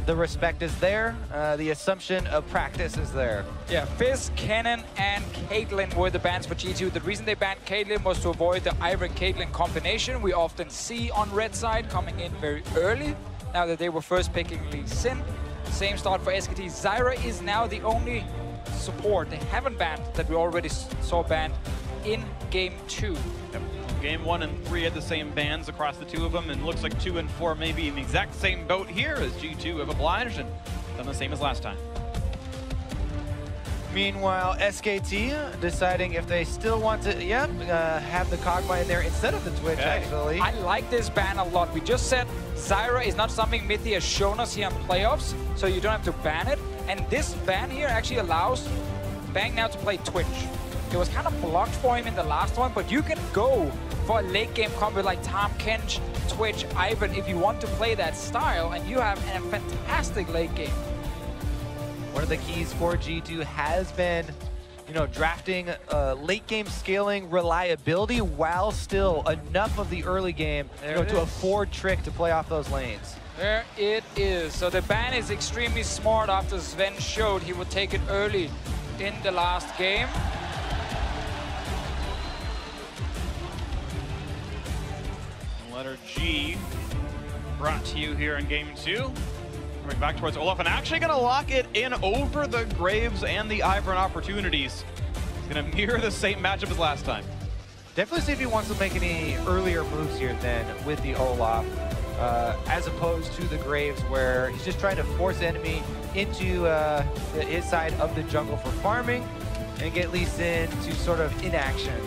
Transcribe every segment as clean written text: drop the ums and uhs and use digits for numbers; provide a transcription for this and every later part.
The respect is there. The assumption of practice is there. Yeah, Fizz, Cannon, and Caitlyn were the bans for G2. The reason they banned Caitlyn was to avoid the Ivern-Caitlyn combination we often see on red side coming in very early. Now that they were first picking Lee Sin. Same start for SKT. Zyra is now the only support they haven't banned that we already saw banned in Game 2. Yep. Game 1 and 3 had the same bans across the two of them, and looks like 2 and 4 may be in the exact same boat here as G2 have obliged and done the same as last time. Meanwhile, SKT deciding if they still want to, have the Kog'Maw in there instead of the Twitch, actually. I like this ban a lot. We just said Zyra is not something Mithy has shown us here in playoffs, so you don't have to ban it. And this ban here actually allows Bang now to play Twitch. It was kind of blocked for him in the last one, but you can go for a late game combo like Tahm Kench, Twitch, Ivern if you want to play that style, and you have a fantastic late game. One of the keys for G2 has been, drafting late game scaling reliability while still enough of the early game to afford Trick to play off those lanes. There it is. So the ban is extremely smart after Sven showed he would take it early in the last game. Letter G brought to you here in Game 2. Coming back towards Olaf and actually going to lock it in over the Graves and the Ivern opportunities. He's going to mirror the same matchup as last time. Definitely see if he wants to make any earlier moves here then with the Olaf, as opposed to the Graves where he's just trying to force the enemy into his side of the jungle for farming and get Lee Sin to sort of inaction.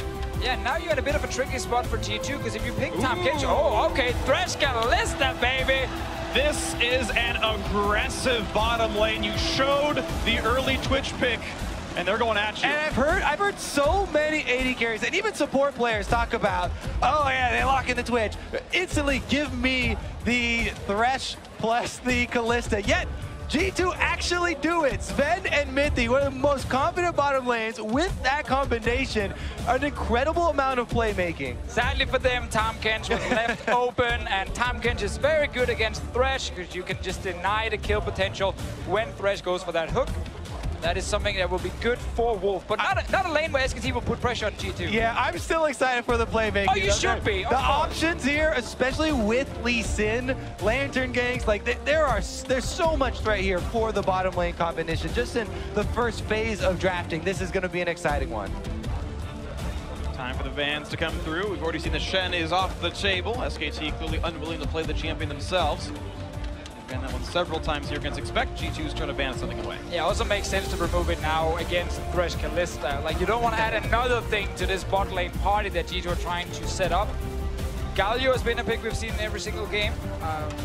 Yeah, now you're in a bit of a tricky spot for G2, because if you pick Tahm Kench, oh, okay, Thresh Kalista, baby! This is an aggressive bottom lane. You showed the early Twitch pick, and they're going at you. And I've heard so many AD carries and even support players talk about, oh yeah, they lock in the Twitch. Instantly give me the Thresh plus the Kalista. Yet G2 actually do it. Sven and Mithy, one of the most confident bottom lanes with that combination. An incredible amount of playmaking. Sadly for them, Tahm Kench was left open, and Tahm Kench is very good against Thresh because you can just deny the kill potential when Thresh goes for that hook. That is something that will be good for Wolf, but not a lane where SKT will put pressure on G2. Yeah, I'm still excited for the playmaking. Oh, you should be. The options here, especially with Lee Sin, Lantern ganks, like there's so much threat here for the bottom lane combination. Just in the first phase of drafting, this is going to be an exciting one. Time for the bans to come through. We've already seen the Shen is off the table. SKT clearly unwilling to play the champion themselves. We've banned that one several times here against Expect. G2's trying to ban something away. Yeah, also makes sense to remove it now against Thresh Kalista. Like, you don't want to add another thing to this bot lane party that G2 are trying to set up. Galio has been a pick we've seen in every single game.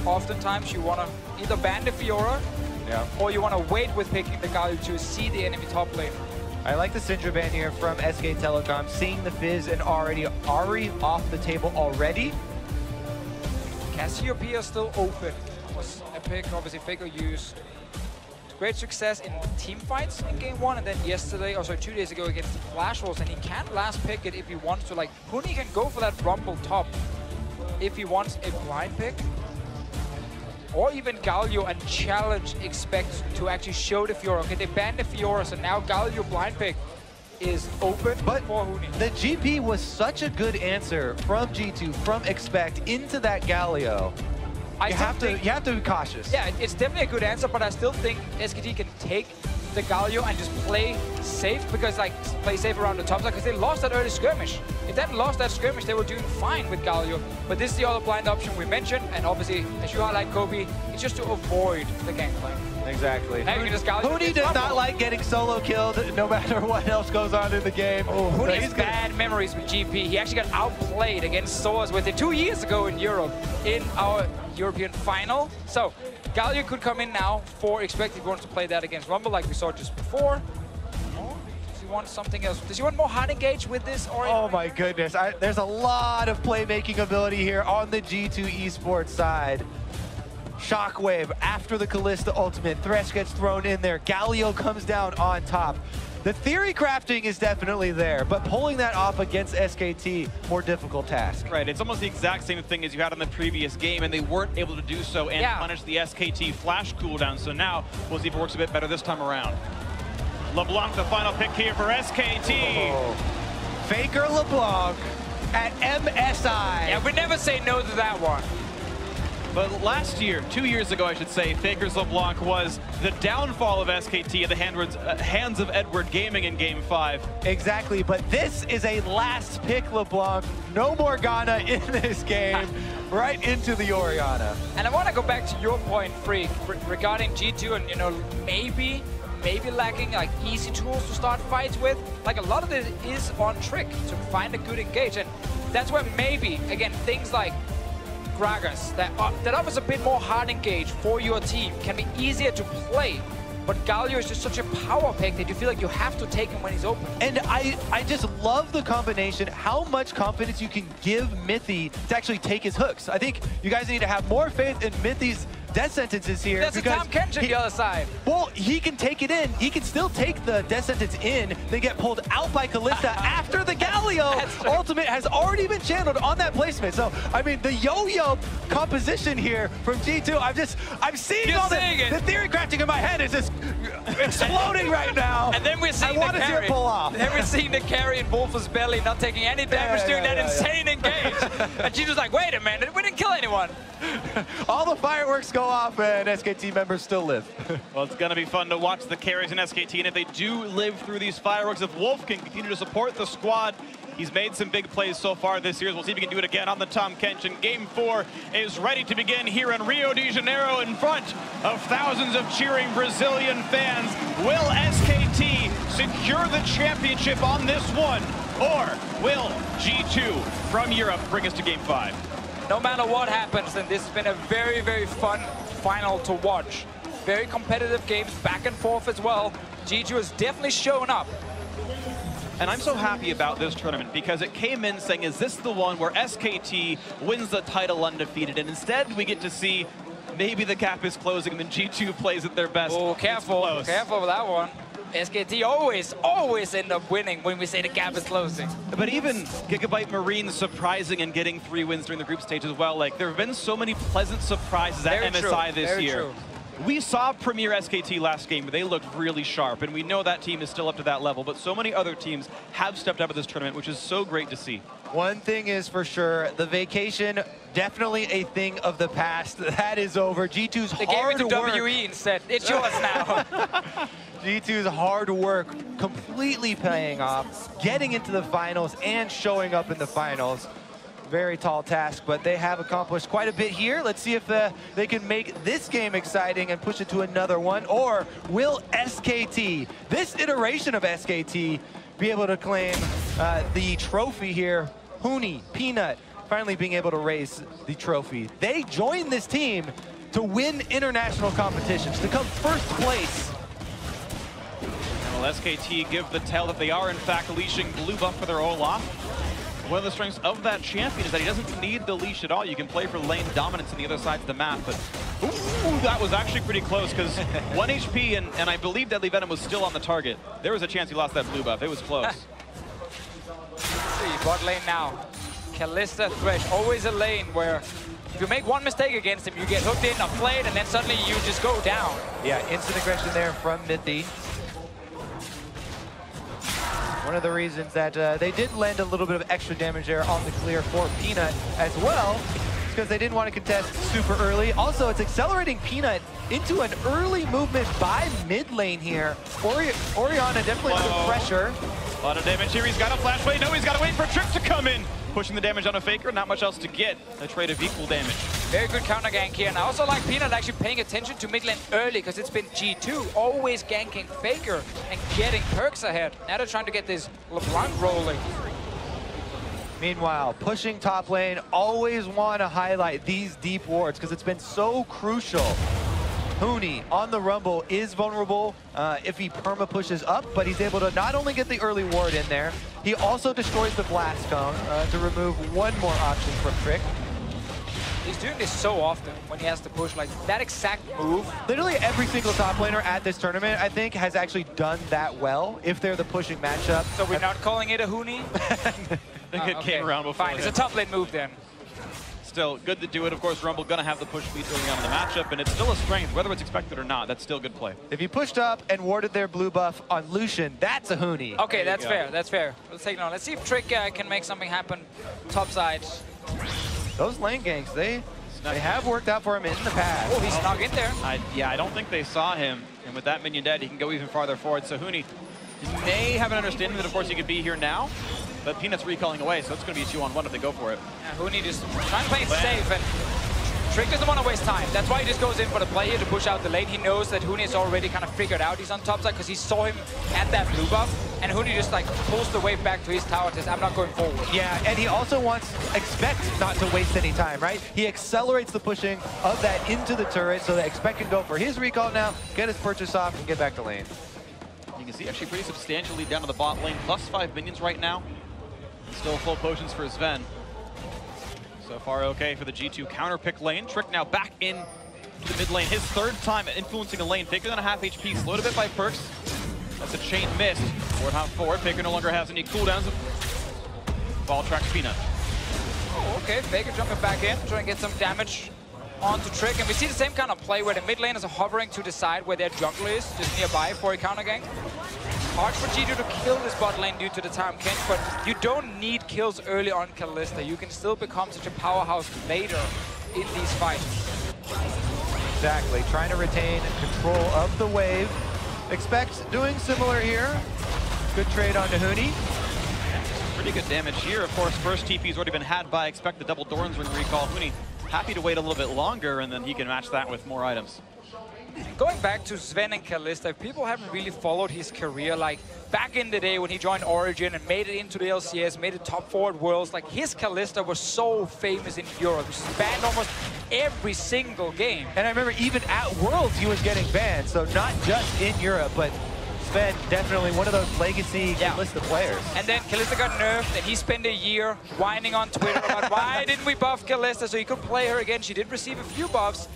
Oftentimes you want to either ban the Fiora, or you want to wait with picking the Galio to see the enemy top lane. I like the Syndra ban here from SK Telecom, seeing the Fizz and Ahri off the table already. Cassiopeia still open. Was a pick, obviously Faker used great success in team fights in Game 1, and then yesterday, or sorry, 2 days ago against the Flash Wolves, and he can last pick it if he wants to. Like, Huni can go for that Rumble top if he wants a blind pick. Or even Galio and challenge Expect to actually show the Fiora. Okay, they banned the Fiora, so now Galio blind pick is open for Huni. The GP was such a good answer from G2, from Expect into that Galio. You have to be cautious. Yeah, it's definitely a good answer, but I still think SKT can take the Galio and just play safe, because like play safe around the top side, because they lost that early skirmish. If they hadn't lost that skirmish, they were doing fine with Galio. But this is the other blind option we mentioned, and obviously, as you highlight, Kobe, it's just to avoid the gangplank. Exactly. Huni does not like getting solo killed, no matter what else goes on in the game. Oh, Huni has bad memories with GP. He actually got outplayed against Soaz with it 2 years ago in Europe, in our European final. So Galio could come in now for Expect if he wants to play that against Rumble like we saw just before. Does he want something else? Does he want more hard engage with this? Or oh my goodness, there's a lot of playmaking ability here on the G2 esports side. Shockwave after the Kalista ultimate. Thresh gets thrown in there. Galio comes down on top. The theory crafting is definitely there, but pulling that off against SKT, more difficult task. Right, it's almost the exact same thing as you had in the previous game, and they weren't able to do so and punish the SKT flash cooldown. So now we'll see if it works a bit better this time around. LeBlanc, the final pick here for SKT. Oh. Faker LeBlanc at MSI. Yeah, we never say no to that one. But last year, 2 years ago, I should say, Faker's LeBlanc was the downfall of SKT at the hands of Edward Gaming in Game 5. Exactly, but this is a last pick LeBlanc. No more Ghana in this game. Right into the Orianna. And I want to go back to your point, Freak, regarding G2 and, you know, maybe lacking like easy tools to start fights with. Like a lot of it is on Trick to find a good engage, and that's where maybe, again, things like Gragas that offers a bit more hard engage for your team can be easier to play. But Galio is just such a power pick that you feel like you have to take him when he's open. And I just love the combination, how much confidence you can give Mythy to actually take his hooks. I think you guys need to have more faith in Mythy's death sentences here. That's a Tom Kench on the other side. Well, he can take it in. He can still take the death sentence in, then get pulled out by Kalista after the Galio ultimate has already been channeled on that placement. So, I mean, the yo-yo composition here from G2, I'm seeing all the theory crafting in my head is just exploding right now. And then we're seeing the carry. Pull off. Then we're seeing the carry in Wolf's belly, not taking any damage during that insane engage. And G2's like, wait a minute, we didn't kill anyone. All the fireworks go off and SKT members still live. Well, it's going to be fun to watch the carries in SKT, and if they do live through these fireworks, if Wolf can continue to support the squad, he's made some big plays so far this year. We'll see if he can do it again on the Tom Kench. And Game 4 is ready to begin here in Rio de Janeiro in front of thousands of cheering Brazilian fans. Will SKT secure the championship on this one, or will G2 from Europe bring us to Game 5? No matter what happens, then this has been a very, very fun final to watch. Very competitive games, back and forth as well. G2 has definitely shown up. And I'm so happy about this tournament because it came in saying, is this the one where SKT wins the title undefeated? And instead, we get to see maybe the gap is closing and then G2 plays at their best. Oh, careful. Careful with that one. SKT always end up winning when we say the gap is closing. But even Gigabyte Marine surprising and getting 3 wins during the group stage as well. Like, there have been so many pleasant surprises at MSI this year. True. We saw Premier SKT last game, but they looked really sharp, and we know that team is still up to that level, but so many other teams have stepped up at this tournament, which is so great to see. One thing is for sure, the vacation, definitely a thing of the past. That is over. G2's hard work. They gave it to WE instead. It's yours now. G2's hard work completely paying off, getting into the finals and showing up in the finals. Very tall task, but they have accomplished quite a bit here. Let's see if they can make this game exciting and push it to another one, or will SKT, this iteration of SKT, be able to claim the trophy here? Huni, Peanut, finally being able to raise the trophy. They joined this team to win international competitions, to come first place. Well, SKT give the tell that they are, in fact, leashing blue buff for their Olaf. One of the strengths of that champion is that he doesn't need the leash at all. You can play for lane dominance on the other side of the map, but ooh, that was actually pretty close because 1 HP and I believe Deadly Venom was still on the target. There was a chance he lost that blue buff. It was close. See, bot lane now. Kalista, Thresh, always a lane where if you make one mistake against him, you get hooked in a plate and then suddenly you just go down. Yeah, instant aggression there from Mythy. One of the reasons that they did lend a little bit of extra damage there on the clear for Peanut as well is because they didn't want to contest super early. Also, it's accelerating Peanut into an early movement by mid lane here. Orianna definitely under pressure. A lot of damage here. He's got a flash wait. No, he's got to wait for Trick to come in. Pushing the damage on a Faker, not much else to get. A trade of equal damage. Very good counter gank here. And I also like Peanut actually paying attention to mid lane early because it's been G2 always ganking Faker and getting perks ahead. Now they're trying to get this LeBlanc rolling. Meanwhile, pushing top lane, always want to highlight these deep wards because it's been so crucial. Huni on the Rumble is vulnerable if he perma pushes up, but he's able to not only get the early ward in there, he also destroys the blast cone to remove one more option from Trick. He's doing this so often when he has to push, like that exact move. Literally every single top laner at this tournament, I think, has actually done that well if they're the pushing matchup. So we're not calling it a Huni? I think it came around before. Fine, it's a top lane move then. Still good to do it. Of course, Rumble gonna have the push speed early on in the matchup, and it's still a strength, whether it's expected or not. That's still good play. If you pushed up and warded their blue buff on Lucian, that's a Huni. Okay, that's fair. That's fair. Let's take it on. Let's see if Trick can make something happen top side. Those lane ganks, they have worked out for him in the past. Oh, he's snuck in there. I don't think they saw him, and with that minion dead, he can go even farther forward. So Huni may have an understanding that, of course, he could be here now, but Peanut's recalling away, so it's going to be a 2-on-1 if they go for it. Yeah, Huni just trying to play it safe, and Trick doesn't want to waste time. That's why he just goes in for the play here to push out the lane. He knows that Huni has already kind of figured out he's on top side because he saw him at that blue buff, and Huni just like pulls the wave back to his tower and says, I'm not going forward. Yeah, and he also wants Expect not to waste any time, right? He accelerates the pushing of that into the turret so that Expect can go for his recall now, get his purchase off, and get back to lane. You can see actually pretty substantially down to the bot lane, +5 minions right now. Still full potions for Sven. So far okay for the G2 counter pick lane. Trick now back in to the mid lane. His third time influencing a lane. Faker than a half HP, slowed a bit by Perks. That's a chain missed. Ward hop forward. Faker no longer has any cooldowns. Ball tracks Peanut. Oh, okay. Faker jumping back in, trying to get some damage onto Trick. And we see the same kind of play where the mid lane is hovering to decide where their jungler is, just nearby for a counter gank. Hard for G2 to kill this bot lane due to the time Kench, but you don't need kills early on Kalista. You can still become such a powerhouse later in these fights. Exactly, trying to retain control of the wave. Expect doing similar here. Good trade on Huni. Pretty good damage here. Of course, first TP's already been had by Expect the double Doran's Ring recall. Huni happy to wait a little bit longer, and then he can match that with more items. Going back to Sven and Kalista, if people haven't really followed his career, like back in the day when he joined Origin and made it into the LCS, made it top 4 at Worlds, like his Kalista was so famous in Europe. He was banned almost every single game. And I remember even at Worlds he was getting banned, so not just in Europe, but Sven definitely one of those legacy Kalista players. And then Kalista got nerfed, and he spent a year whining on Twitter about why didn't we buff Kalista so he could play her again. She did receive a few buffs.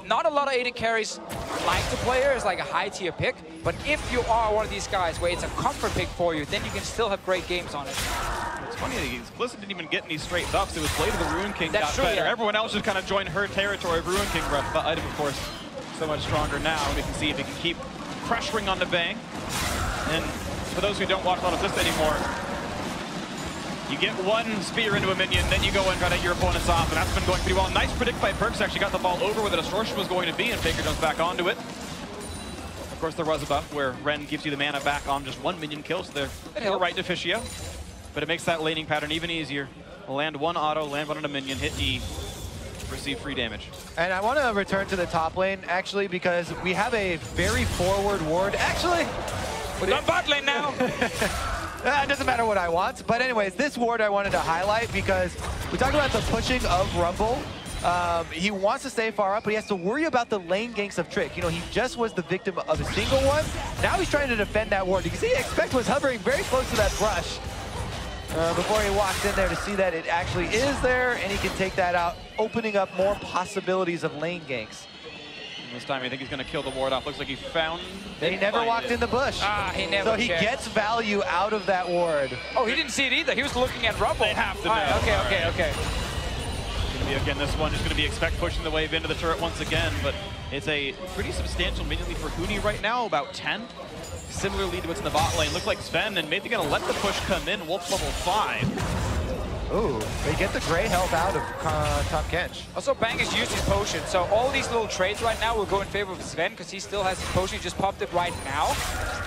Not a lot of AD carries like to play her as like a high tier pick, but if you are one of these guys where it's a comfort pick for you, then you can still have great games on it. It's funny, Kalista didn't even get any straight buffs. It was Blade of the Ruin King That's got true, better. yeah. Everyone else just kind of joined her territory of Ruin King rep. The item, of course, so much stronger now. We can see if he can keep pressuring on the Bang. And for those who don't watch a lot of this anymore, you get one spear into a minion, then you go and try to get your opponents off, and that's been going pretty well. Nice predict by Perks, actually got the ball over where the distortion was going to be, and Faker jumps back onto it. Of course, there was a buff where Ren gives you the mana back on just one minion kill, so they're right to Officio. But it makes that laning pattern even easier. Land one auto, land one on a minion, hit E, receive free damage. And I want to return to the top lane, actually, because we have a very forward ward. Actually, we're on bot lane now. It doesn't matter what I want. But anyways, this ward I wanted to highlight because we talked about the pushing of Rumble. He wants to stay far up, but he has to worry about the lane ganks of Trick. You know, he just was the victim of a single one. Now he's trying to defend that ward. You can see Expect was hovering very close to that brush before he walked in there to see that it actually is there, and he can take that out, opening up more possibilities of lane ganks. This time I think he's going to kill the ward off. Looks like he found... He never walked in the bush. He never So he gets value out of that ward. Oh, he didn't see it either. He was looking at Rumble. They have to know. Okay. Going to be, again, this one is going to be Expect pushing the wave into the turret once again, but it's a pretty substantial minion lead for Huni right now, about 10. Similar lead to what's in the bot lane. Looks like Sven and maybe going to let the push come in. Wolf's level 5. Ooh, they get the gray health out of Top Kench. Also, Bang has used his potion, so all these little trades right now will go in favor of Sven because he still has his potion. He just popped it right now.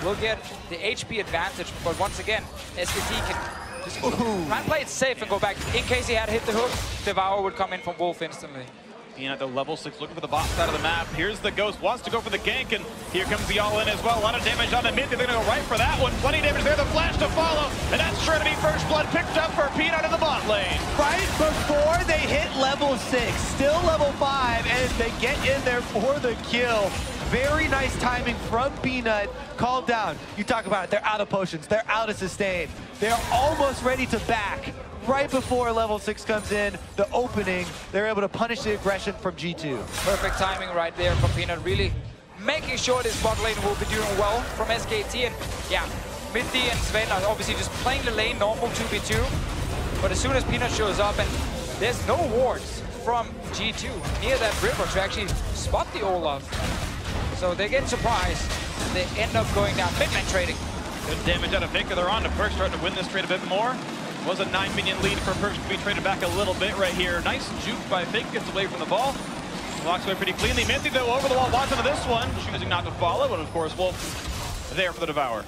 We'll get the HP advantage, but once again, SKT can just try and play it safe and go back. In case he had hit the hook, Devour would come in from Wolf instantly. Being at the level 6, looking for the bot side of the map. Here's the Ghost, wants to go for the gank, and here comes the all-in as well. A lot of damage on the mid. They're going to go right for that one. Plenty of damage there. The flash to follow, and that's sure to be first blood picked up for Peanut in the bot lane. Right before they hit level 6, still level 5, and they get in there for the kill. Very nice timing from Peanut. Called down. You talk about it. They're out of potions. They're out of sustain. They're almost ready to back. right before level 6 comes in, the opening, they're able to punish the aggression from G2. Perfect timing right there from Peanut, really making sure this bot lane will be doing well from SKT. And yeah, Mithy and Sven are obviously just playing the lane normal 2v2. But as soon as Peanut shows up, and there's no wards from G2 near that river to actually spot the Olaf. So they get surprised, and they end up going down mid-lane trading. Good damage out of Faker. They're on to Perks, starting to win this trade a bit more. Was a 9 minion lead for Perks to be traded back a little bit right here. Nice juke by Faker, gets away from the ball. Walks away pretty cleanly. Mithy, though, over the wall, wants into this one, choosing not to follow, and of course, Wolf there for the Devour.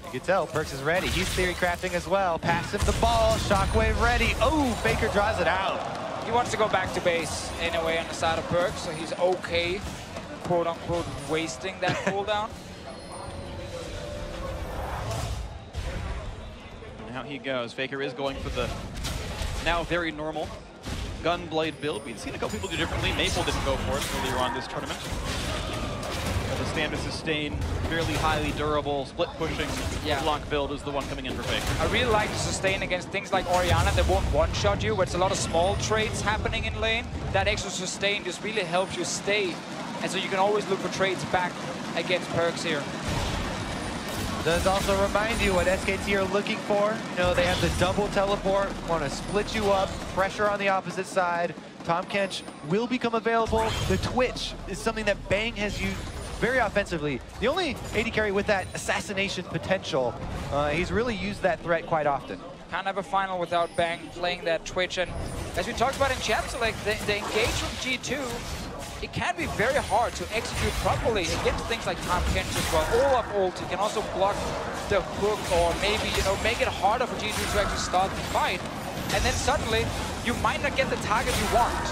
You can tell Perks is ready. He's theory crafting as well. Pass him the ball. Shockwave ready. Oh, Faker draws it out. He wants to go back to base anyway on the side of Perks, so he's okay, quote unquote, wasting that cooldown. And out he goes. Faker is going for the now very normal Gunblade build. We've seen a couple people do differently. Maple didn't go for it earlier on this tournament. The stand to sustain, fairly highly durable, split pushing block build is the one coming in for Faker. I really like to sustain against things like Orianna that won't one-shot you, where it's a lot of small trades happening in lane. That extra sustain just really helps you stay, and so you can always look for trades back against Perks here. Does also remind you what SKT are looking for. You know, they have the double teleport, want to split you up, pressure on the opposite side. Tom Kench will become available. The Twitch is something that Bang has used very offensively. The only AD carry with that assassination potential. He's really used that threat quite often. Can't have a final without Bang playing that Twitch. And as we talked about in chat, so like the engage from G2, it can be very hard to execute properly against things like Tom Kench as well. Olaf ult, you can also block the hook, or maybe, you know, make it harder for G2 to actually start the fight. And then suddenly, you might not get the target you want.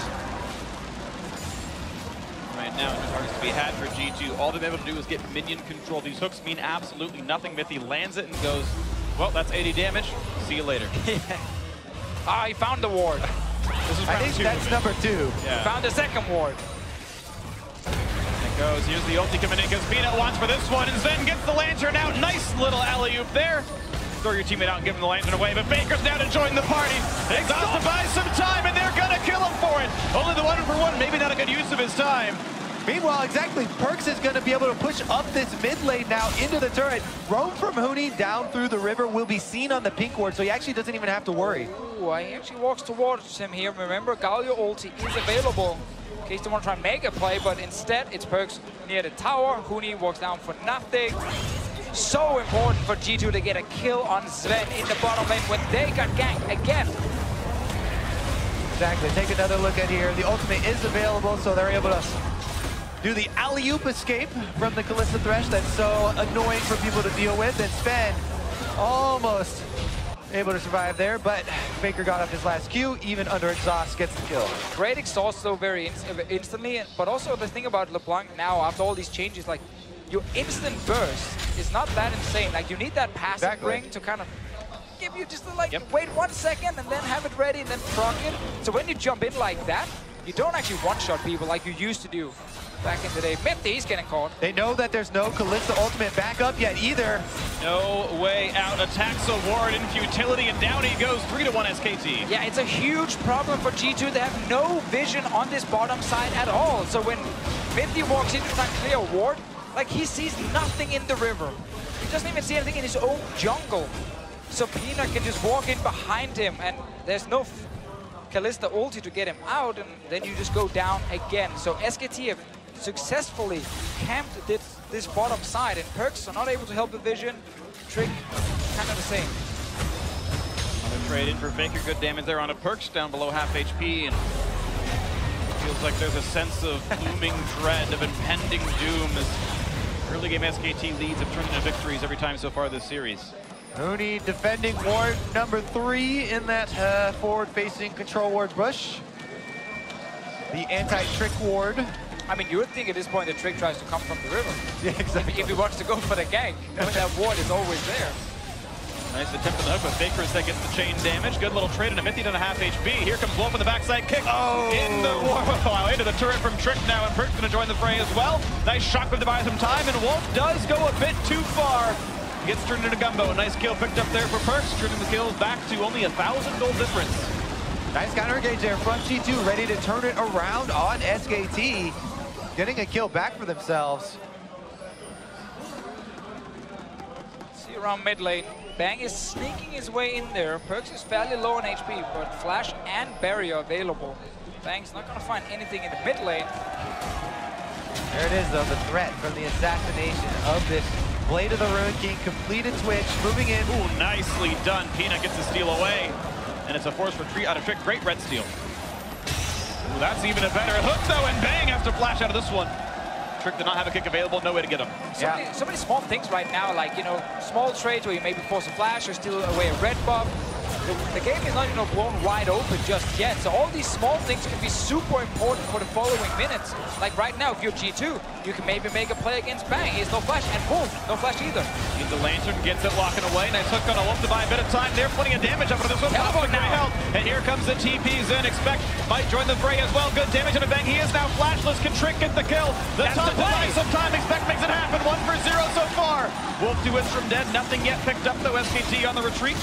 Right now, no targets to be had for G2. All they've been able to do is get minion control. These hooks mean absolutely nothing. Mithy lands it and goes, well, that's 80 damage. See you later. Ah, he found the ward. This is I think that's number 2. Yeah. Found the second ward. It goes. Here's the ulti coming in because Peanut wants for this one, and Sven gets the lantern out. Nice little alley-oop there. Throw your teammate out and give him the lantern away, but Baker's now to join the party. Exhausted by some time, and they're gonna kill him for it. Only the 1-for-1, maybe not a good use of his time. Meanwhile, exactly, Perks is going to be able to push up this mid lane now into the turret. Roam from Huni down through the river will be seen on the pink ward, so he actually doesn't even have to worry. Ooh, he actually walks towards him here. Remember, Galio ulti is available in case they want to try and make a play, but instead it's Perks near the tower. Huni walks down for nothing. So important for G2 to get a kill on Sven in the bottom lane when they got ganked again. Exactly, take another look at here. The ultimate is available, so they're able to do the alley-oop escape from the Kalista Thresh that's so annoying for people to deal with. And Sven almost able to survive there, but Faker got up his last Q, even under exhaust, gets the kill. Great exhaust though, very instantly, but also the thing about LeBlanc now, after all these changes, like your instant burst is not that insane. Like you need that passive ring to kind of give you just like, wait 1 second and then have it ready and then proc it. So when you jump in like that, you don't actually one-shot people like you used to do back in the day. Mithy, he's getting caught. They know that there's no Kalista ultimate backup yet either. No way out. Attacks a ward in futility, and down he goes. 3-1 SKT. Yeah, it's a huge problem for G2. They have no vision on this bottom side at all. So when Mithy walks in to try and clear a ward, like he sees nothing in the river. He doesn't even see anything in his own jungle. So Peanut can just walk in behind him, and there's no Kalista ulti to get him out, and then you just go down again. So SKT have successfully camped this bottom side, and Perks are not able to help the vision. Trick, kind of the same. Another trade in for Faker. Good damage there on a Perks, down below half HP, and it feels like there's a sense of looming dread of impending doom as early game SKT leads have turned into victories every time so far this series. Huni defending ward number 3 in that forward-facing control ward bush. The anti-trick ward. I mean, you would think at this point the Trick tries to come from the river. Yeah, exactly. If he wants to go for the gank, knowing that ward is always there. Nice attempt on the hook, but Faker that gets the chain damage. Good little trade, and a Mithy down to half HP. Here comes Wolf on the backside kick. Oh! Into the turret from Trick now, and Perk's going to join the fray as well. Nice shock with to buy some time, and Wolf does go a bit too far. gets turned into Gumbo. A nice kill picked up there for Perks, turning the kills back to only 1,000 gold difference. Nice counter engage there from G2, ready to turn it around on SKT. Getting a kill back for themselves. See around mid lane. Bang is sneaking his way in there. Perks is fairly low on HP, but Flash and Barrier available. Bang's not going to find anything in the mid lane. There it is, though, the threat from the assassination of this Blade of the Ruin King. Completed switch, moving in. Ooh, nicely done. Peanut gets the steal away. And it's a forced retreat out of Trick. Great red steal. Ooh, that's even a better hook, though, and Bang has to flash out of this one. Trick did not have a kick available, no way to get him. So many small things right now, like, you know, small trades where you maybe force a flash or steal away a red buff. The game is not, you know, blown wide open just yet. So all these small things can be super important for the following minutes. Like right now, if you're G2, you can maybe make a play against Bang. He has no flash, and boom, no flash either. The Lantern gets it walking away. Nice hook on a look to buy a bit of time there. Plenty of damage up into this one. Teleport now. Help. And here comes the TPs in. Expect might join the fray as well. Good damage on a Bang. He is now flashless. Can Trick get the kill? The top to buy some time. Expect makes it happen. 1 for 0 so far. Wolf 2 hits from dead. Nothing yet picked up though. SKT on the retreat.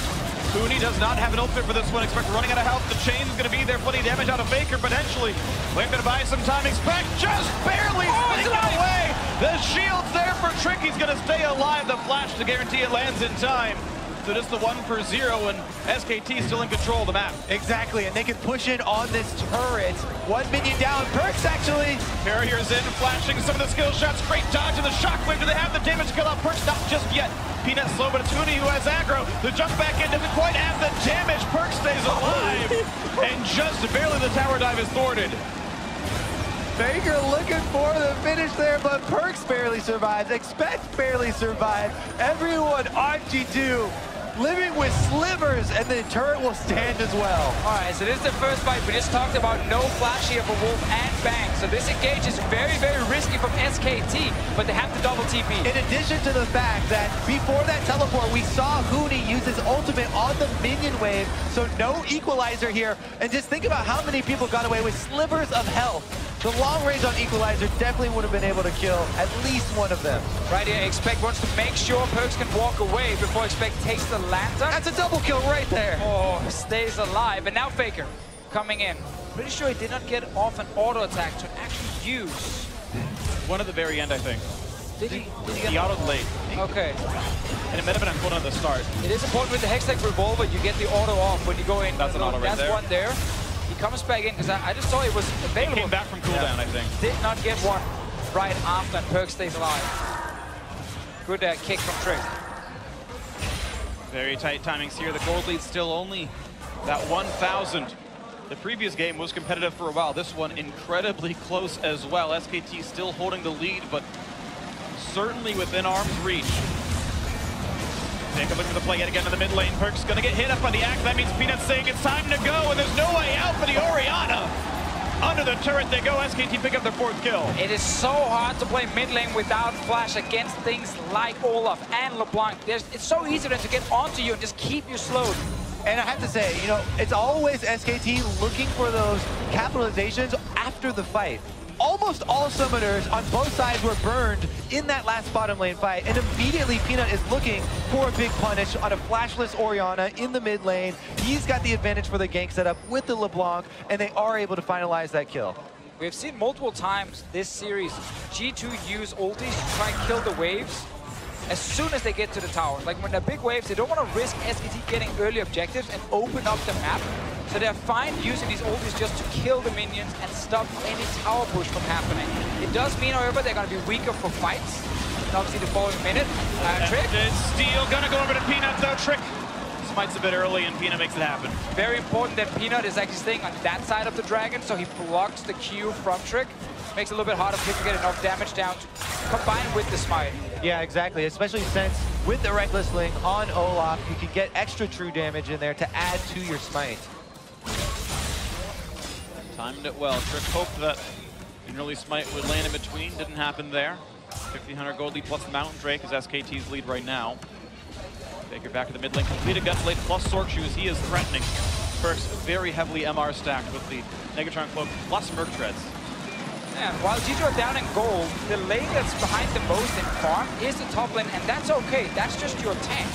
Cooney does not have an ultimate for this one. Expect running out of health. The chain's going to be there. Plenty of damage out of Faker potentially. We're going to buy some time. Expect just barely sneaking away. The shield's there for Trick. He's going to stay alive. The flash to guarantee it lands in time. So just the 1 for 0, and SKT still in control of the map. Exactly, and they can push in on this turret. 1 minion down. Perks actually. Barriers in, flashing some of the skill shots. Great dodge and the shockwave. Do they have the damage to kill out Perks? Not just yet. Peanut slow, but it's Cooney who has aggro. The jump back in doesn't quite have the damage. Perks stays alive. And just barely the tower dive is thwarted. Faker looking for the finish there, but Perks barely survives. Expect barely survived. Everyone on G2 living with slivers, and the turret will stand as well. All right, so this is the first fight. We just talked about no flash here for Wolf and Bang. So this engage is very, very risky from SKT, but they have to double TP. In addition to the fact that before that teleport, we saw Cooney use his ultimate on the minion wave, so no equalizer here. And just think about how many people got away with slivers of health. The long range on equalizer definitely would have been able to kill at least one of them. Right here, Expect wants to make sure Perks can walk away before Expect takes the lantern. That's a double kill right there. Oh, stays alive. And now Faker coming in. Pretty sure he did not get off an auto attack to actually use. One at the very end, I think. Did he get He autoed late. Okay. And it might have been on cooldown at the start. It is important with the Hextech Revolver, you get the auto off when you go in. That's an auto right there. That's one there. He comes back in because I just saw it was available. He came back from cooldown, I think. Did not get one right after, and Perks stays alive. Good kick from Trick. Very tight timings here. The gold lead still only that 1,000. The previous game was competitive for a while. This one incredibly close as well. SKT still holding the lead, but certainly within arm's reach. Take a look at the play yet again in the mid lane. Perk's gonna get hit up by the axe. That means Peanut's saying it's time to go, and there's no way out for the Orianna. Under the turret they go. SKT pick up their 4th kill. It is so hard to play mid lane without flash against things like Olaf and LeBlanc. It's so easy then to get onto you and just keep you slowed. And I have to say, you know, it's always SKT looking for those capitalizations after the fight. Almost all summoners on both sides were burned in that last bottom lane fight, and immediately Peanut is looking for a big punish on a flashless Orianna in the mid lane. He's got the advantage for the gank setup with the LeBlanc, and they are able to finalize that kill. We've seen multiple times this series G2 use ultis to try and kill the waves as soon as they get to the tower. Like when they're big waves, they don't want to risk SKT getting early objectives and open up the map. So they're fine using these ultis just to kill the minions and stop any tower push from happening. It does mean, however, they're going to be weaker for fights. And obviously the following minute, Trick. Steal gonna go over to Peanut though. Trick smites a bit early and Peanut makes it happen. Very important that Peanut is actually staying on that side of the dragon, so he blocks the Q from Trick. Makes it a little bit harder for him to get enough damage down to combine with the smite. Yeah, exactly, especially since with the Reckless Link on Olaf, you can get extra true damage in there to add to your smite. Timed it well. Trick hoped that an early smite would land in between. Didn't happen there. 1,500 gold lead plus the Mountain Drake is SKT's lead right now. Baker back to the mid lane. Completed Gunblade plus Sword Shoes. He is threatening. Perks very heavily MR stacked with the Negatron Cloak plus Merc Treads. Yeah, while G2 are down in gold, the lane that's behind the most in farm is the top lane, and that's okay. That's just your tank.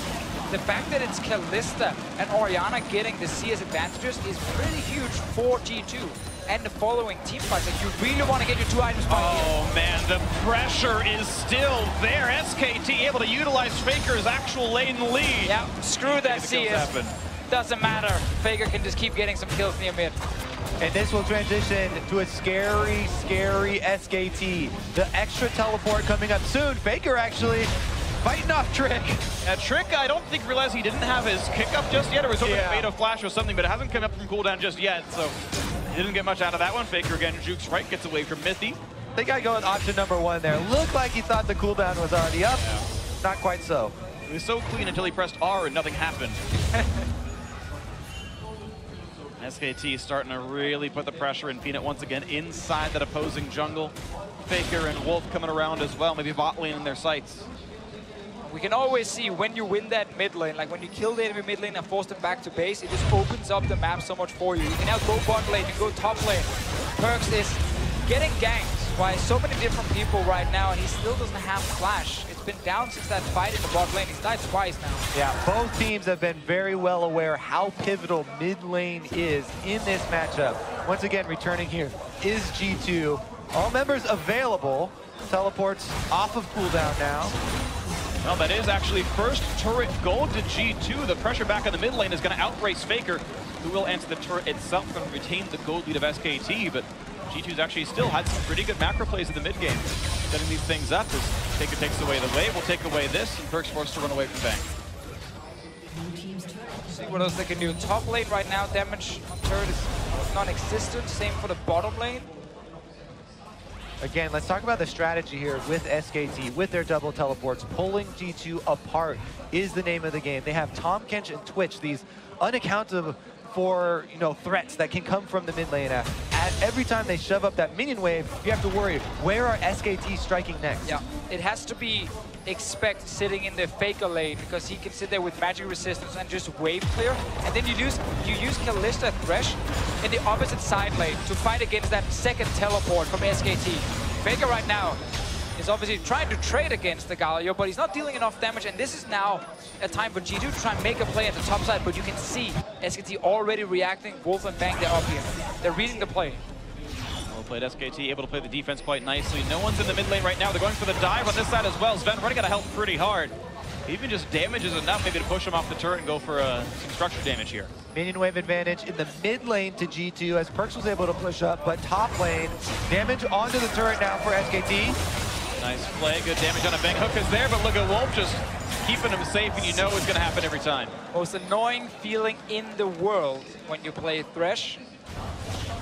The fact that it's Kalista and Orianna getting the CS advantages is pretty huge for G2 and the following team fights. Like, you really want to get your 2 items by here. Oh man, the pressure is still there. SKT able to utilize Faker's actual lane lead. Yeah, screw that CS. Doesn't matter. Faker can just keep getting some kills near mid. And this will transition to a scary, scary SKT. The extra teleport coming up soon. Faker actually fighting off Trick. Trick, I don't think realized he didn't have his kick up just yet, or was hoping to fade a flash or something, but it hasn't come up from cooldown just yet, so he didn't get much out of that one. Faker again jukes right, gets away from Mythy. I think I go with option number 1 there. Looked like he thought the cooldown was already up. Yeah. Not quite so. He was so clean until he pressed R and nothing happened. SKT starting to really put the pressure in. Peanut once again inside that opposing jungle. Faker and Wolf coming around as well, maybe bot lane in their sights. We can always see when you win that mid lane, like when you kill the enemy mid lane and force them back to base, it just opens up the map so much for you. You can now go bot lane and go top lane. Perkz is getting ganked by so many different people right now, and he still doesn't have flash. It's been down since that fight in the bot lane. He's died twice now. Yeah, both teams have been very well aware how pivotal mid lane is in this matchup. Once again, returning here is G2. All members available. Teleports off of cooldown now. Well, that is actually first turret gold to G2. The pressure back in the mid lane is going to outrace Faker, who will answer the turret itself and retain the gold lead of SKT, but G2's actually still had some pretty good macro plays in the mid game. Setting these things up as Faker takes away the wave, will take away this, and Perkz forced to run away from Bang. See what else they can do. Top lane right now, damage on turret is non-existent. Same for the bottom lane. Again, let's talk about the strategy here with SKT, with their double teleports. Pulling G2 apart is the name of the game. They have Tahm Kench and Twitch, these unaccountable for threats that can come from the mid lane. Every time they shove up that minion wave, you have to worry, where are SKT striking next? Yeah, it has to be Expect sitting in the Faker lane, because he can sit there with magic resistance and just wave clear. And then you use Kalista Thresh in the opposite side lane to fight against that second teleport from SKT. Faker right now is obviously trying to trade against the Galio, but he's not dealing enough damage, and this is now a time for G2 to try and make a play at the top side, but you can see SKT already reacting. Wolf and Bang, they're up here. They're reading the play. Well played, SKT, able to play the defense quite nicely. No one's in the mid lane right now. They're going for the dive on this side as well. Sven running out of health pretty hard. Even just damage is enough maybe to push him off the turret and go for some structure damage here. Minion wave advantage in the mid lane to G2 as Perkz was able to push up, but top lane, damage onto the turret now for SKT. Nice play, good damage on a Bang. Hook is there, but look at Wolf just keeping him safe, and you know it's going to happen every time. Most annoying feeling in the world when you play Thresh.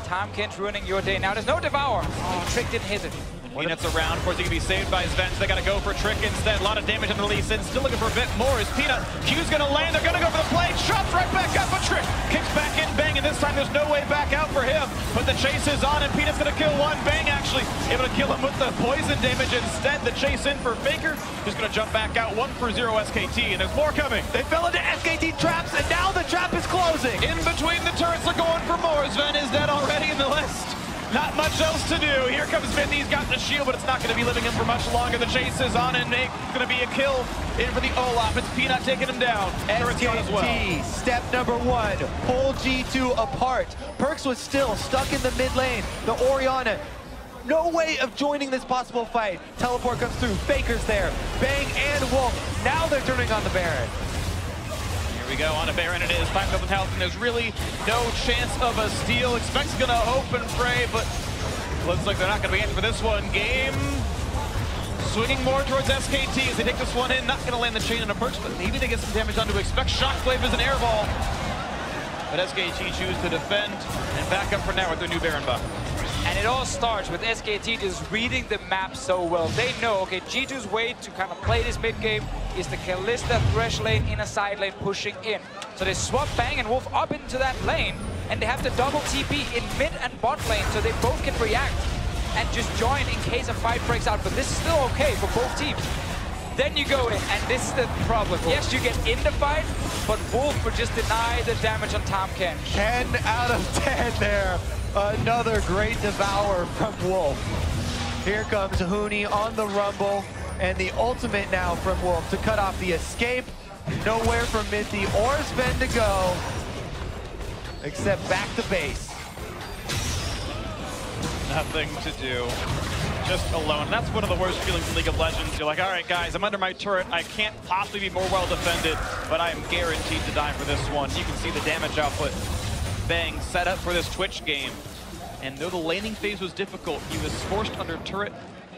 Tahm Kench ruining your day. Now there's no Devour. Oh, Trick didn't hit it. Peanut's around, of course he can be saved by his Venge. They gotta go for Trick instead. A lot of damage on the Lee Sin. Still looking for a bit more. Is Peanut. Q's gonna land. They're gonna go for the play. Chops right back up, but Trick kicks back in. Bang, and this time there's no way back out for him. But the chase is on, and Peanut's gonna kill one. Bang actually able to kill him with the poison damage instead. The chase in for Faker. Just gonna jump back out. 1-for-0 SKT, and there's more coming. They fell into SKT traps, and now the trap is closing. In between the turrets, they're going for more. Sven is dead already in the list. Not much else to do. Here comes Mythy. He's got the shield, but it's not going to be living him for much longer. The chase is on, and it's going to be a kill in for the Olaf. It's Peanut taking him down. SKT, as well. Step number 1, pull G2 apart. Perkz was still stuck in the mid lane. The Orianna, no way of joining this possible fight. Teleport comes through. Faker's there. Bang and Wolf. Now they're turning on the Baron. Here we go, on a Baron it is, 5,000 health, and there's really no chance of a steal. Expect's gonna hope and pray, but looks like they're not gonna be in for this one. Game swinging more towards SKT as they take this one in. Not gonna land the chain on a Perkz, but maybe they get some damage onto Expect. Shockwave is an air ball. But SKT choose to defend and back up for now with their new Baron buff. And it all starts with SKT just reading the map so well. They know, okay, G2's way to kind of play this mid-game is the Kalista Thresh lane in a side lane pushing in. So they swap Bang and Wolf up into that lane, and they have the double TP in mid and bot lane, so they both can react and just join in case a fight breaks out. But this is still okay for both teams. Then you go in, and this is the problem. Yes, you get in the fight, but Wolf would just deny the damage on Tahm Kench. 10 out of 10 there Another great devour from Wolf. Here comes Huni on the rumble, and the ultimate now from Wolf to cut off the escape. Nowhere for Mithy or Sven to go, except back to base. Nothing to do. Just alone. That's one of the worst feelings in League of Legends. You're like, all right, guys, I'm under my turret. I can't possibly be more well defended, but I am guaranteed to die for this one. You can see the damage output. Bang, set up for this Twitch game. And though the laning phase was difficult, he was forced under turret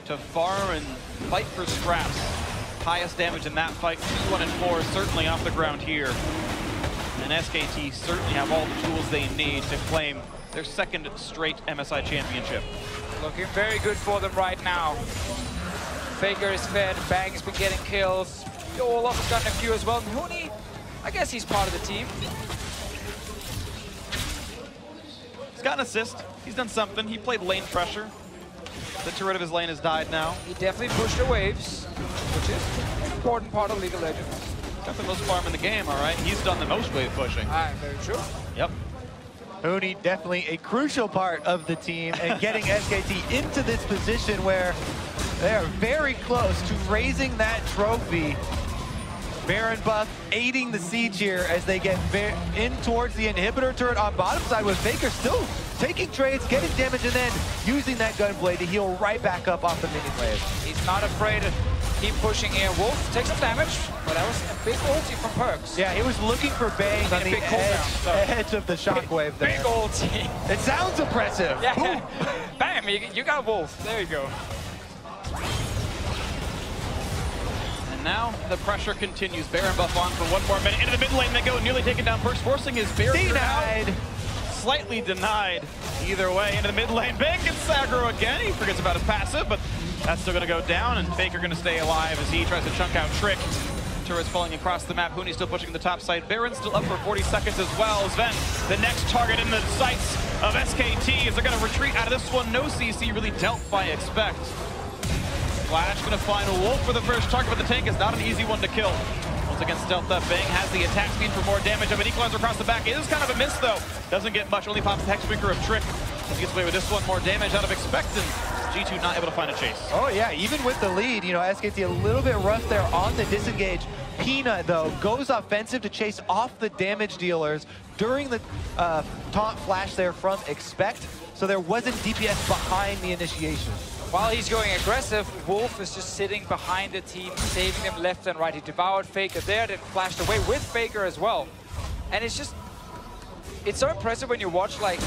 to farm and fight for scraps. Highest damage in that fight, 2, 1, and 4, certainly off the ground here. And SKT certainly have all the tools they need to claim their second straight MSI championship. Looking very good for them right now. Faker is fed, Bang's been getting kills. Olaf has gotten a few as well. Huni, I guess he's part of the team. He's got an assist. He's done something. He played lane pressure. The turret of his lane has died now. He definitely pushed the waves, which is an important part of League of Legends. Got the most farm in the game, all right? He's done the most wave pushing. Very true. Yep. Huni definitely a crucial part of the team and getting SKT into this position where they are very close to raising that trophy. Baron buff aiding the siege here as they get in towards the inhibitor turret on bottom side with Faker still taking trades, getting damage, and then using that gunblade to heal right back up off the minion wave. He's not afraid to keep pushing here. Wolf takes some damage, but that was a big ulti from Perks. Yeah, he was looking for Bang on the edge of the shockwave there. Big ulti. It sounds impressive. Yeah. Bam, you got Wolf. There you go. And now the pressure continues. Baron buff on for 1 more minute. Into the mid lane they go, nearly taken down. Perks forcing his barrier denied. Out. Slightly denied. Either way, into the mid lane. Bang gets aggro again. He forgets about his passive, but that's still going to go down, and Faker going to stay alive as he tries to chunk out Trick. Turret's falling across the map. Huni still pushing the top side. Baron's still up for 40 seconds as well. Sven, the next target in the sights of SKT, as they're going to retreat out of this one. No CC really dealt by Expect. Flash going to find Wolf for the first target, but the tank is not an easy one to kill. Once again, stealth up. Bang has the attack speed for more damage. Of an equalizer across the back. It is kind of a miss, though. Doesn't get much. Only pops the Hexbreaker of Trick. As he gets away with this one. More damage out of Expect, and G2 not able to find a chase. Oh yeah, even with the lead, you know, SKT a little bit rough there on the disengage. Peanut, though, goes offensive to chase off the damage dealers during the taunt flash there from Expect, so there wasn't DPS behind the initiation. While he's going aggressive, Wolf is just sitting behind the team, saving them left and right. He devoured Faker there, then flashed away with Faker as well. And it's just, it's so impressive when you watch like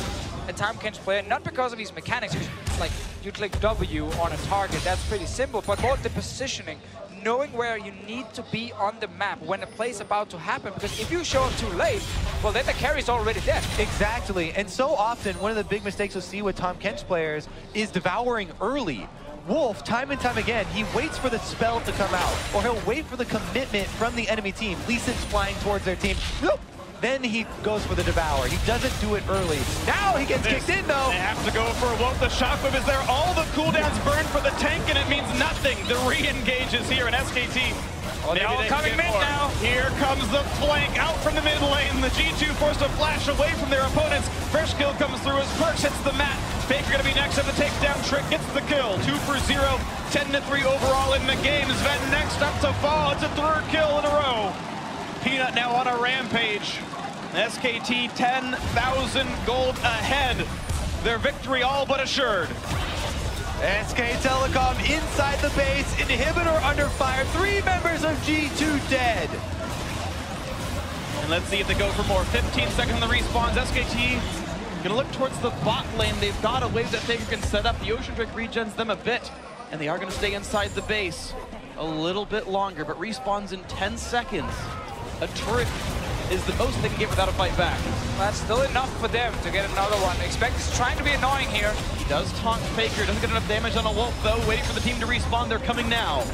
a Tahm Kench player, not because of his mechanics, like you click W on a target, that's pretty simple, but more the positioning, knowing where you need to be on the map when a play's about to happen, because if you show up too late, well then the carry's already dead. Exactly, and so often one of the big mistakes you'll see with Tahm Kench players is devouring early. Wolf, time and time again, he waits for the spell to come out, or he'll wait for the commitment from the enemy team. Lee Sin's flying towards their team. Then he goes for the devour. He doesn't do it early. Now he gets kicked in, though. They have to go for a Wolf. The shockwave is there. All the cooldowns burn for the tank, and it means nothing. The re-engage is here in SKT. Oh, they're all coming mid now. Here comes the flank out from the mid lane. The G2 forced to flash away from their opponents. First kill comes through as Perks hits the mat. Faker going to be next up to take down Trick. Gets the kill. 2 for 0. 10-3 overall in the game. Sven next up to fall. It's a 3rd kill in a row. Peanut now on a rampage. SKT 10,000 gold ahead. Their victory all but assured. SK Telecom inside the base. Inhibitor under fire. 3 members of G2 dead. And let's see if they go for more. 15 seconds on the respawns. SKT gonna look towards the bot lane. They've got a wave that Faker can set up. The Ocean Drake regens them a bit. And they are gonna stay inside the base a little bit longer, but respawns in 10 seconds. A turret is the most they can get without a fight back. That's still enough for them to get another one. Expect is trying to be annoying here. He does taunt Faker, doesn't get enough damage on a Wolf though, waiting for the team to respawn. They're coming now.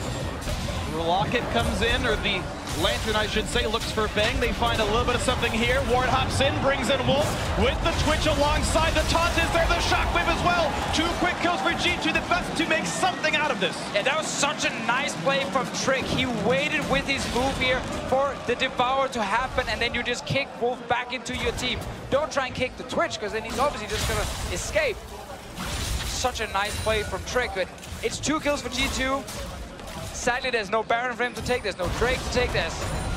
Rocket comes in, or the Lantern, I should say, looks for Bang. They find a little bit of something here. Ward hops in, brings in Wolf with the Twitch alongside. The taunt is there, the Shockwave as well. 2 quick kills for G2, the best to make something out of this. Yeah, that was such a nice play from Trick. He waited with his move here for the Devour to happen, and then you just kick Wolf back into your team. Don't try and kick the Twitch, because then he's obviously just gonna escape. Such a nice play from Trick, but it's 2 kills for G2. Sadly, there's no Baron for him to take, there's no Drake to take, there's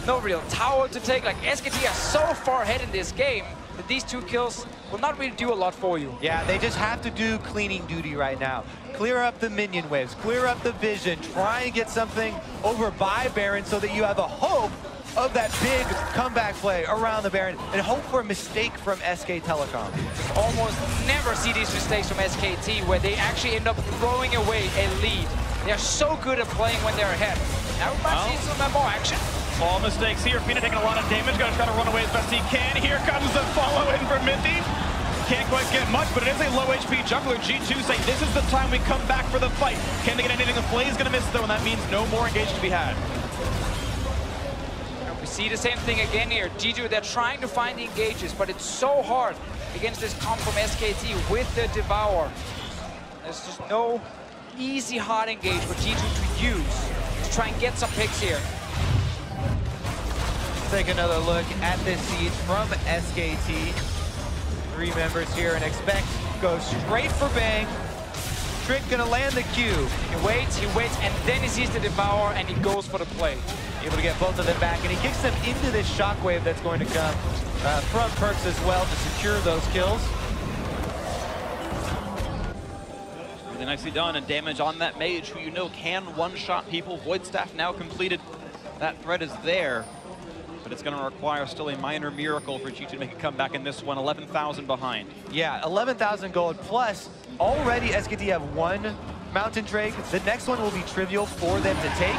no real tower to take. Like, SKT are so far ahead in this game that these 2 kills will not really do a lot for you. Yeah, they just have to do cleaning duty right now. Clear up the minion waves, clear up the vision, try and get something over by Baron so that you have a hope of that big comeback play around the Baron, and hope for a mistake from SK Telecom. Almost never see these mistakes from SKT where they actually end up throwing away a lead. They're so good at playing when they're ahead. Now we might see some more action. All mistakes here. Peanut taking a lot of damage, gonna try to run away as best he can. Here comes the follow in from Minty. Can't quite get much, but it is a low HP jungler. G2 say this is the time we come back for the fight. Can they get anything? The Flay's gonna miss though, and that means no more engage to be had. We see the same thing again here. G2, they're trying to find the engages, but it's so hard against this comp from SKT with the Devour. There's just no easy hard engage for G2 to use to try and get some picks here. Take another look at this siege from SKT. 3 members here, and expect go straight for Bang. Trick gonna land the Q. He waits, and then he sees the Devour, and he goes for the play. Able to get both of them back, and he kicks them into this shockwave that's going to come from Perks as well to secure those kills. Really nicely done, and damage on that mage, who you know can one-shot people. Void Staff now completed. That threat is there, but it's going to require still a minor miracle for G2 to make a comeback in this one. 11,000 behind. Yeah, 11,000 gold plus. Already SKT have 1 Mountain Drake. The next one will be trivial for them to take.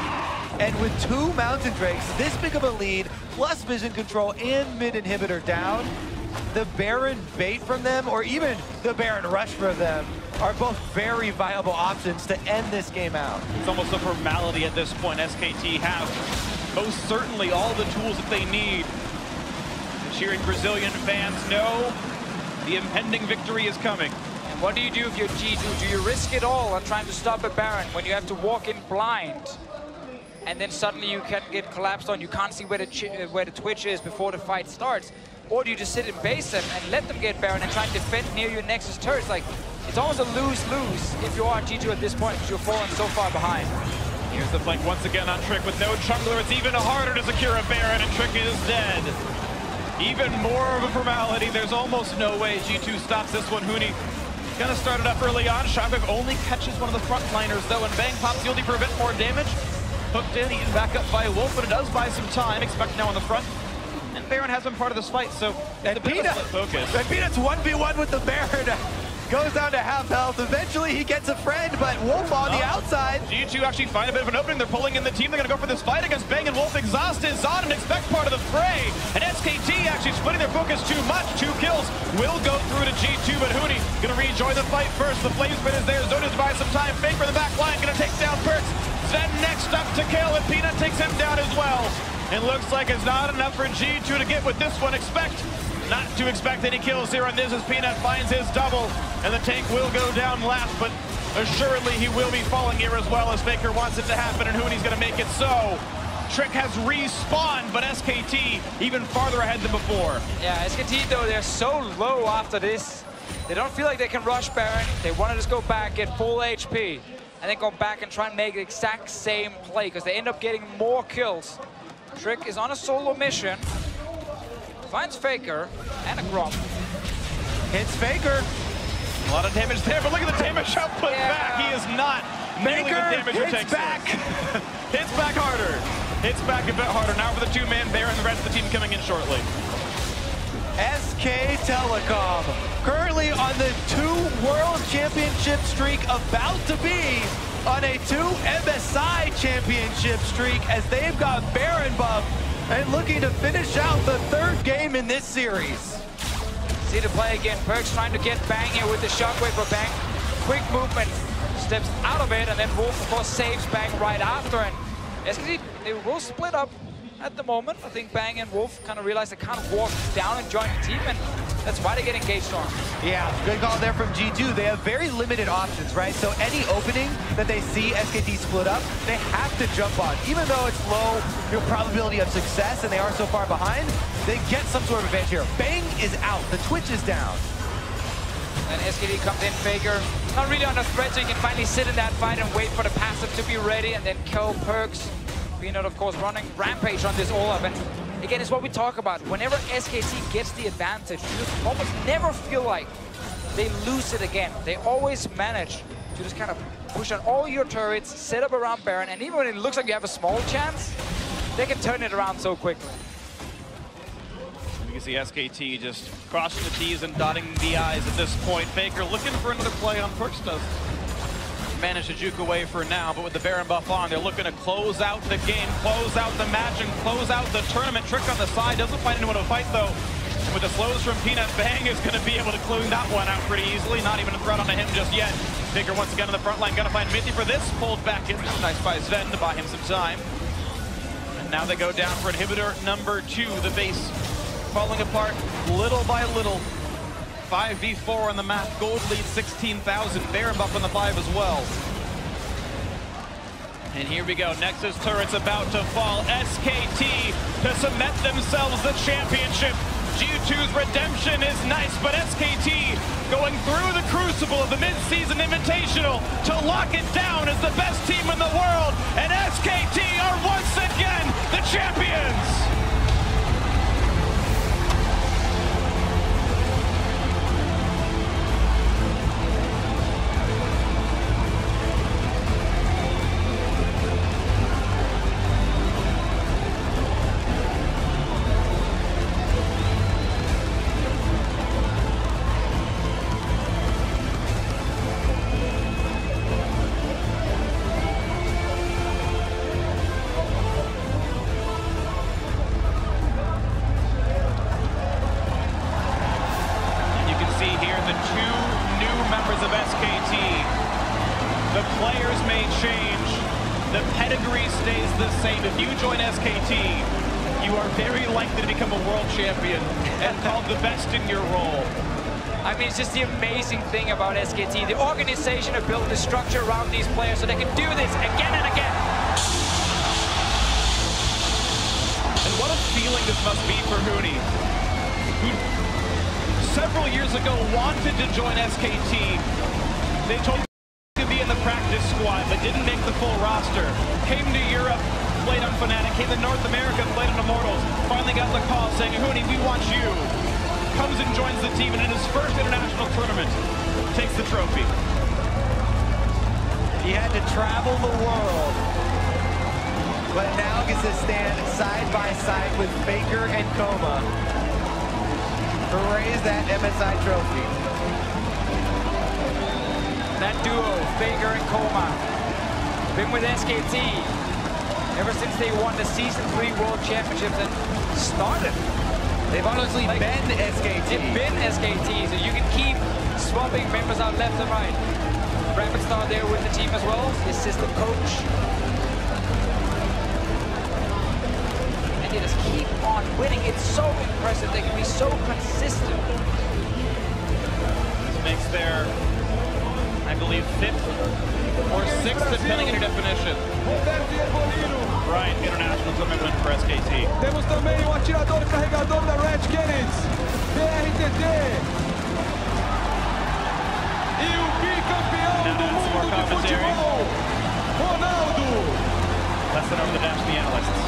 And with 2 Mountain Drakes, this big of a lead, plus vision control and mid inhibitor down, the Baron bait from them, or even the Baron rush from them, are both very viable options to end this game out. It's almost a formality at this point. SKT have most certainly all the tools that they need. The cheering Brazilian fans know the impending victory is coming. And what do you do if you're G2? Do you risk it all on trying to stop a Baron when you have to walk in blind? And then suddenly you can get collapsed on, you can't see where the Twitch is before the fight starts? Or do you just sit and base them and let them get Baron and try and defend near your Nexus turrets? Like, it's almost a lose-lose if you are G2 at this point, because you're falling so far behind. Here's the flank once again on Trick with no jungler. It's even harder to secure a Baron, and Trick is dead. Even more of a formality. There's almost no way G2 stops this one. Huni gonna start it up early on. Shockwave only catches one of the frontliners though, and Bang pops the ulti for a bit more damage. Hooked in, eaten back up by Wolf, but it does buy some time. Expect now on the front. And Baron has been part of this fight, so and Peanut, focus. And Peanut's 1v1 with the Baron. Goes down to half health. Eventually he gets a friend, but Wolf on the outside. G2 actually find a bit of an opening. They're pulling in the team. They're going to go for this fight against Bang, and Wolf exhaust is on and expect part of the fray. And SKT actually splitting their focus too much. 2 kills will go through to G2, but Huni going to rejoin the fight first. The flame spin is there. Zoda's buys some time. Fake for the back line. Going to take down Perks. Then next up to kill, and Peanut takes him down as well. It looks like it's not enough for G2 to get with this one. Not to expect any kills here on this as Peanut finds his double, and the tank will go down last, but assuredly he will be falling here as well as Faker wants it to happen, and Huni's going to make it so. Trick has respawned, but SKT even farther ahead than before. Yeah, SKT though, they're so low after this. They don't feel like they can rush Baron. They want to just go back, get full HP, and then go back and try and make the exact same play, because they end up getting more kills. Trick is on a solo mission. Finds Faker and a Grump. Hits Faker. A lot of damage there, but look at the damage output back. He is not nearly the damage it takes. Hits back harder. Hits back a bit harder. Now for the 2-man Baron, the rest of the team coming in shortly. SK Telecom, currently on the 2 World Championship streak, about to be on a 2 MSI Championship streak as they've got Baron buff and looking to finish out the 3rd game in this series. See the play again. Perks trying to get Bang here with the shockwave for Bang. Quick movement, steps out of it, and then Wolf, of course, saves Bang right after. And SKT, they will split up at the moment. I think Bang and Wolf kind of realize they can't walk down and join the team, and that's why they get engaged on. Yeah, good call there from G2. They have very limited options, right? So any opening that they see SKT split up, they have to jump on. Even though it's low probability of success and they are so far behind, they get some sort of advantage here. Bang is out. The Twitch is down. And SKT comes in, Faker. Not really under threat, so you can finally sit in that fight and wait for the passive to be ready, and then kill Perks. Peanut, of course, running Rampage on this Olaf. And again, it's what we talk about. Whenever SKT gets the advantage, you almost never feel like they lose it again. They always manage to just kind of push on all your turrets, set up around Baron, and even when it looks like you have a small chance, they can turn it around so quickly. You can see SKT just crossing the T's and dotting the I's at this point. Faker looking for another play on Perks. Does manage to juke away for now, but with the Baron buff on, they're looking to close out the game, close out the match, and close out the tournament. Trick on the side, doesn't find anyone to fight though. With the slows from Peanut, Bang is going to be able to clean that one out pretty easily. Not even a threat onto him just yet. Faker once again on the front line, going to find Mithy for this. Pulled back in. Nice by Sven to buy him some time. And now they go down for inhibitor number 2. The base falling apart little by little. 5v4 on the map. Gold lead 16,000. Baron buff on the 5 as well. And here we go. Nexus turret's about to fall. SKT to cement themselves the championship. G2's redemption is nice, but SKT going through the crucible of the mid-season invitational to lock it down as the best team in the world. And SKT are once again the champions. It's just the amazing thing about SKT. The organization have built the structure around these players so they can do this again and again. And what a feeling this must be for Huni, who several years ago wanted to join SKT. They told him to be in the practice squad, but didn't make the full roster. Came to Europe, played on Fnatic, came to North America, played on Immortals. Finally got the call saying, Huni, we want you. Comes and joins the team, and in his first international tournament, takes the trophy. He had to travel the world, but now gets to stand side by side with Faker and Coma to raise that MSI trophy. That duo, Faker and Coma, been with SKT ever since they won the Season 3 World Championships and started. They've honestly been SKT. They've been SKT, so you can keep swapping members out left and right. Rapid Star there with the team as well, his assistant coach. And they just keep on winning. It's so impressive. They can be so consistent. This makes their, I believe, 5th or 6th, depending on your definition. Right, international tournament win for SKT. Temos também o atirador e carregador da Red Canids, BRTT. E o bicampeão do mundo de futebol, Ronaldo. Let's send over the dash to the analysts.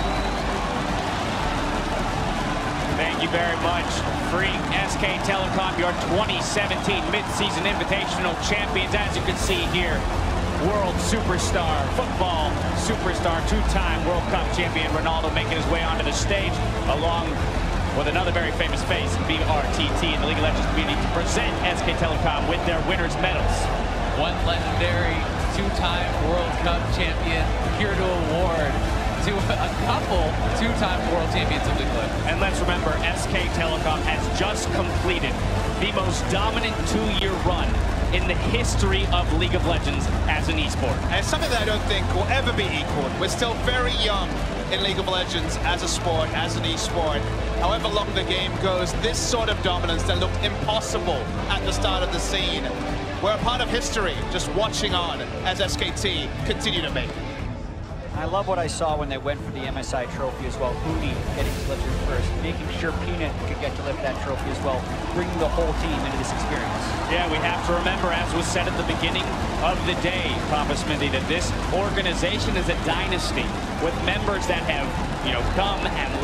Thank you very much. Free SK Telecom, your 2017 Mid-Season Invitational Champions. As you can see here, world superstar, football superstar, 2-time World Cup champion Ronaldo making his way onto the stage, along with another very famous face, BRTT, in the League of Legends community, to present SK Telecom with their winners' medals. One legendary 2-time World Cup champion here to award to a couple 2-time world champions of the clip. And let's remember, SK Telecom has just completed the most dominant 2-year run in the history of League of Legends as an esport. And it's something that I don't think will ever be equaled. We're still very young in League of Legends as a sport, as an esport. However long the game goes, this sort of dominance that looked impossible at the start of the scene, we're a part of history, just watching on as SKT continue to make it. I love what I saw when they went for the MSI trophy as well. Huni getting to lift it first, making sure Peanut could get to lift that trophy as well, bringing the whole team into this experience. Yeah, we have to remember, as was said at the beginning of the day, Papa Smithy, that this organization is a dynasty with members that have, come and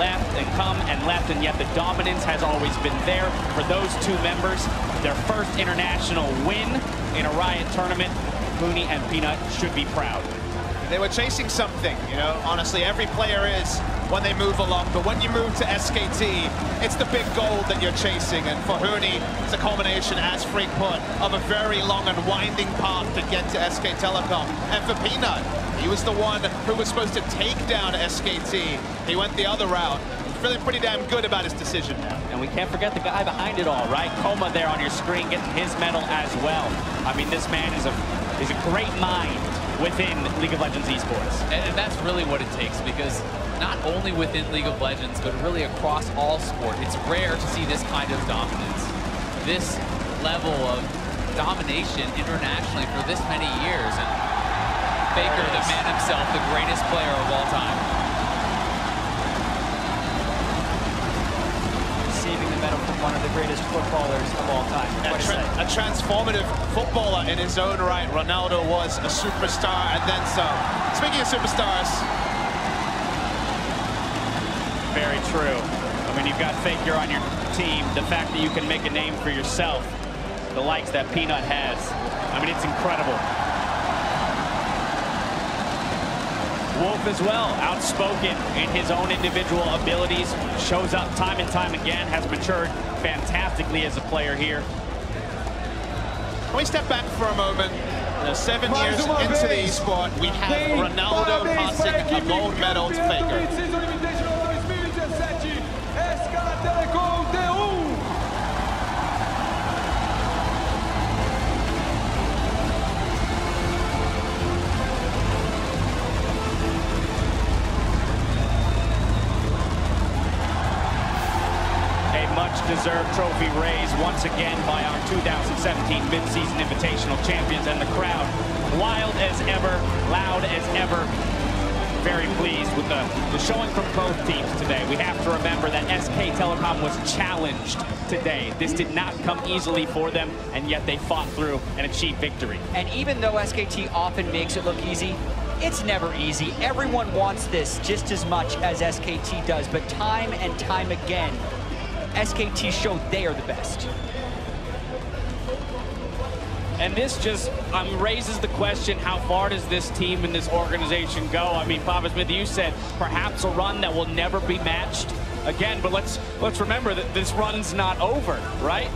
left, and yet the dominance has always been there for those two members. Their first international win in a Riot tournament. Huni and Peanut should be proud. They were chasing something, honestly, every player is when they move along, but when you move to SKT, it's the big goal that you're chasing, and for Huni, it's a culmination, as Freak put, of a very long and winding path to get to SK Telecom. And for Peanut, he was the one who was supposed to take down SKT. He went the other route. Feeling pretty damn good about his decision now. And we can't forget the guy behind it all, right? Coma there on your screen getting his medal as well. I mean, this man is a great mind within League of Legends esports. And that's really what it takes, because not only within League of Legends, but really across all sport, it's rare to see this kind of dominance. This level of domination internationally for this many years. And Faker, the man himself, the greatest player of all time. Receiving the medal from one of the greatest footballers of all time. A transformative footballer in his own right. Ronaldo was a superstar and then some. Speaking of superstars. Very true. I mean, you've got Faker on your team. The fact that you can make a name for yourself, the likes that Peanut has, I mean, it's incredible. Wolf as well, outspoken in his own individual abilities, shows up time and time again, has matured fantastically as a player here. Can we step back for a moment? 7 years into the esport, we have Ronaldo passing a gold medal to Faker. Much-deserved trophy raised once again by our 2017 mid-season invitational champions, and the crowd wild as ever, loud as ever. Very pleased with the showing from both teams today. We have to remember that SK Telecom was challenged today. This did not come easily for them, and yet they fought through and achieved victory. And even though SKT often makes it look easy, it's never easy. Everyone wants this just as much as SKT does, but time and time again, SKT showed they are the best. And this just raises the question, how far does this team and this organization go? I mean, Papa Smith, you said perhaps a run that will never be matched again, but let's remember that this run's not over, right?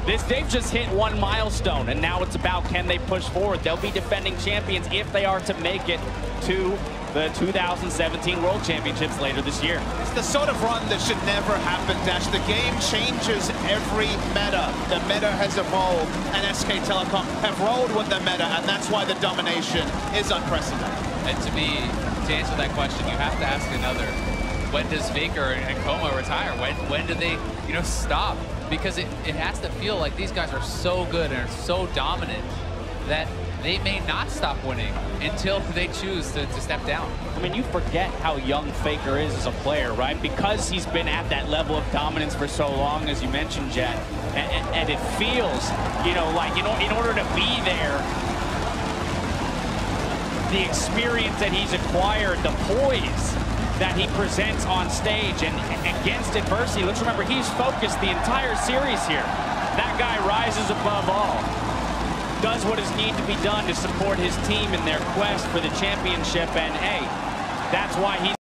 They've just hit one milestone, and now it's about, can they push forward? They'll be defending champions if they are to make it to the 2017 World Championships later this year. It's the sort of run that should never happen, Dash. The game changes every meta. The meta has evolved, and SK Telecom have rolled with the meta, and that's why the domination is unprecedented. And to answer that question, you have to ask another. When does Faker and Coma retire? When do they, stop? Because it has to feel like these guys are so good and are so dominant that they may not stop winning until they choose to step down. I mean, you forget how young Faker is as a player, right? Because he's been at that level of dominance for so long, as you mentioned, Jet. And it feels, like in order to be there, the experience that he's acquired, the poise that he presents on stage and against adversity. Let's remember, he's focused the entire series here. That guy rises above all, does what is needed to be done to support his team in their quest for the championship, and hey, that's why he's